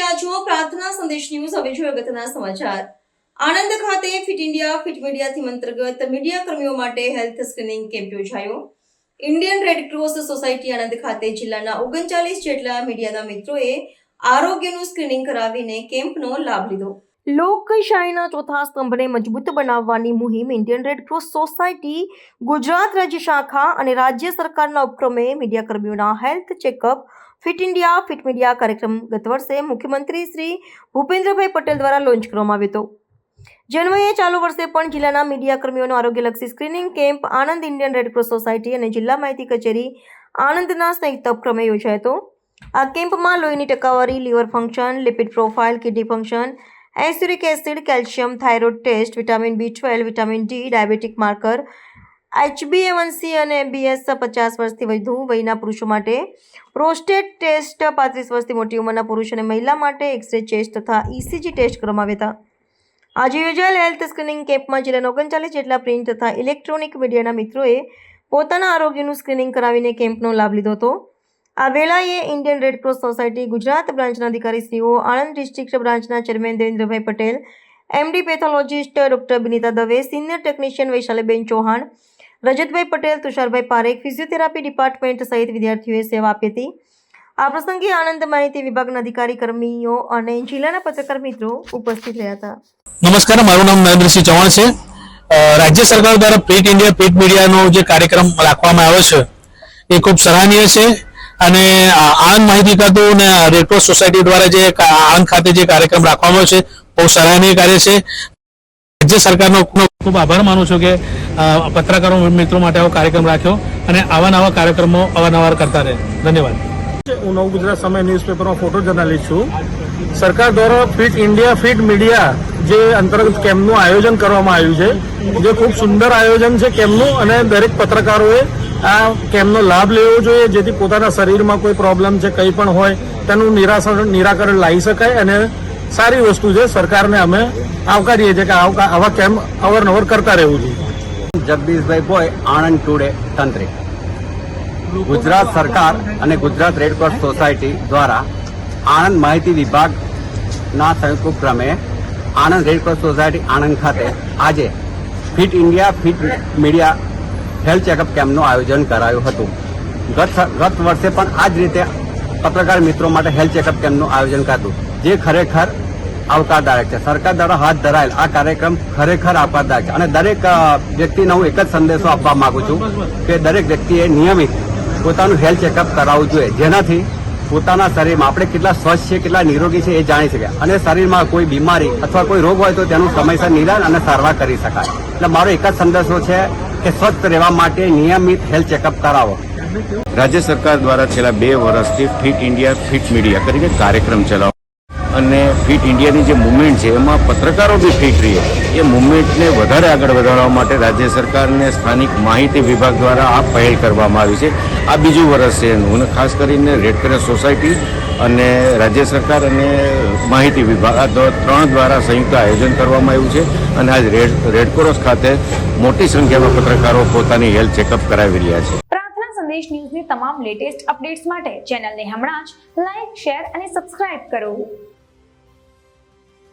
રહ્યા છો પ્રાર્થના સંદેશ ન્યૂઝ। હવે જોઈએ અગત્યના સમાચાર। આણંદ ખાતે fit India Fit media theme અંતર્ગત મીડિયા કર્મીઓ માટે હેલ્થ સ્ક્રીનિંગ કેમ્પ યોજાયો। Indian red cross society Anand ખાતે જિલ્લાના 39 જેટલા મીડિયાના મિત્રોએ આરોગ્યનું સ્ક્રીનિંગ કરાવીને કેમ્પનો લાભ લીધો। લોકશાહીના ચોથા સ્તંભને મજબૂત બનાવવાની મુહિમ Indian red cross society Gujarat રાજ્ય શાખા અને રાજ્ય સરકારના ઉપક્રમે મીડિયાકર્મીઓના health checkup Fit India Fit Media કાર્યક્રમ ગત વર્ષે મુખ્યમંત્રી શ્રી ભૂપેન્દ્રભાઈ પટેલ દ્વારા લોન્ચ કરવામાં આવ્યો હતો। જે અન્વયે ચાલુ વર્ષે પણ જિલ્લાના મીડિયાકર્મીઓનો આરોગ્યલક્ષી screening camp Anand Indian red cross society અને જિલ્લા માહિતી કચેરી આણંદના સંયુક્ત ઉપક્રમે યોજાયો હતો। આ કેમ્પમાં લોહીની ટકાવારી, liver function, lipid profile, kidney function, uric acid, calcium, thyroid test, vitamin B12, vitamin D, diabetic marker, HbA1c અને MBS, 50 વર્ષથી વધુ વયના પુરુષો માટે પ્રોસ્ટેટ ટેસ્ટ, 35 વર્ષથી મોટી ઉંમરના પુરુષ અને મહિલા માટે એક્સરે ચેસ્ટ તથા ECG ટેસ્ટ કરવામાં આવ્યા હતા। આજે યોજાયેલ હેલ્થ સ્ક્રીનિંગ કેમ્પમાં જિલ્લાના 39 જેટલા પ્રિન્ટ તથા ઇલેક્ટ્રોનિક મીડિયાના મિત્રોએ પોતાના આરોગ્યનું સ્ક્રીનિંગ કરાવીને કેમ્પનો લાભ લીધો હતો। આ વેળાએ Indian red cross society Gujarat બ્રાન્ચના અધિકારીશ્રીઓ, આણંદ ડિસ્ટ્રિક્ટ બ્રાન્ચના chairman Devendrabhai Patel, MD pathologist doctor Binita Dave, senior technician Vaishaliben Chauhan, Rajatbhai Patel, Tusharbhai Parekh, physiotherapy department સહિત વિદ્યાર્થીઓએ સેવા આપી હતી। આ પ્રસંગે આણંદ માહિતી વિભાગના અધિકારી, કર્મીઓ અને જિલ્લાના પત્રકાર મિત્રો ઉપસ્થિત રહ્યા હતા। નમસ્કાર, મારું નામ નરેન્દ્રસિંહ ચૌહાણ છે। રાજ્ય સરકાર દ્વારા ફિટ ઇન્ડિયા ફિટ મીડિયાનો જે કાર્યક્રમ રાખવામાં આવ્યો છે એ ખૂબ સરાહનીય છે અને આણંદ માહિતી ખાતું અને રેડ ક્રોસ સોસાયટી દ્વારા જે આણંદ ખાતે જે કાર્યક્રમ રાખવામાં આવ્યો છે બહુ સરાહનીય કાર્ય છે। રાજ્ય સરકારનો ખૂબ આભાર માનું છું કે પત્રકારો મિત્રો માટે આવો કાર્યક્રમ રાખ્યો અને આવા નવા કાર્યક્રમો અવારનવાર કરતા રહે। ધન્યવાદ। હું નવ ગુજરાત સમય ન્યૂઝપેપરમાં ફોટો જર્નાલિસ્ટ છું। સરકાર દ્વારા ફિટ ઇન્ડિયા ફિટ મીડિયા જે અંતર્ગત કેમ્પનું આયોજન કરવામાં આવ્યું છે, જે ખૂબ સુંદર આયોજન છે કેમ્પનું અને દરેક પત્રકારોએ આ કેમ્પનો લાભ લેવો જોઈએ, જેથી પોતાના શરીરમાં કોઈ પ્રોબ્લેમ છે કંઈ પણ હોય તેનું નિરાકરણ લાવી શકાય અને સારી વસ્તુ છે। સરકારને અમે આવકારીએ છીએ કે આવા કેમ્પ અવારનવાર કરતા રહેવું જોઈએ। જગદીશભાઈ ભોય, આણંદ ટુડે તંત્રી। ગુજરાત સરકાર અને ગુજરાત રેડ ક્રોસ સોસાયટી દ્વારા આણંદ માહિતી વિભાગના સંયુક્ત ઉપક્રમે Anand red cross society Anand ખાતે આજે fit India Fit media health checkup કેમ્પનું આયોજન કરાયું હતું। ગત વર્ષે પણ આ જ રીતે પત્રકાર મિત્રો માટે હેલ્થ ચેકઅપ કેમ્પનું આયોજન કર્યું, જે ખરેખર આવકારદાયક છે। સરકાર દ્વારા હાથ ધરાયેલ આ કાર્યક્રમ ખરેખર આવકારદાયક છે અને દરેક વ્યક્તિને હું એક જ સંદેશો આપવા માંગુ છું કે દરેક વ્યક્તિએ નિયમિત પોતાનું હેલ્થ ચેકઅપ કરાવવું જોઈએ, જેનાથી પોતાના શરીરમાં આપણે કેટલા સ્વસ્થ છે, કેટલા નિરોગી છે એ જાણી શકાય અને શરીરમાં કોઈ બીમારી અથવા કોઈ રોગ હોય તો તેનું સમયસર નિદાન અને સારવાર કરી શકાય। એટલે મારો એક જ સંદેશો છે કે સ્વસ્થ રહેવા માટે નિયમિત હેલ્થ ચેકઅપ કરાવો। રાજ્ય સરકાર દ્વારા છેલ્લા 2 વર્ષથી ફિટ ઇન્ડિયા ફિટ મીડિયા કરીને કાર્યક્રમ ચલાવો અને ફિટ ઇન્ડિયાની જે મુવમેન્ટ છે એમાં પત્રકારો બી ફિટ રહે એ મુવમેન્ટને વધારે આગળ વધારવા માટે રાજ્ય સરકારને સ્થાનિક માહિતી વિભાગ દ્વારા આ પહેલ કરવામાં આવી છે। આ બીજું વર્ષ છે એનું અને ખાસ કરીને રેડ ક્રોસ સોસાયટી અને રાજ્ય સરકાર અને માહિતી વિભાગ આ 3 દ્વારા સંયુક્ત આયોજન કરવામાં આવ્યું છે અને આજ રેડ ક્રોસ ખાતે મોટી સંખ્યામાં પત્રકારો પોતાની હેલ્થ ચેકઅપ કરાવી રહ્યા છે। પ્રાર્થના સંદેશ ન્યૂઝની તમામ લેટેસ્ટ અપડેટ્સ માટે ચેનલને હમણાં જ લાઈક, શેર અને સબસ્ક્રાઇબ કરો।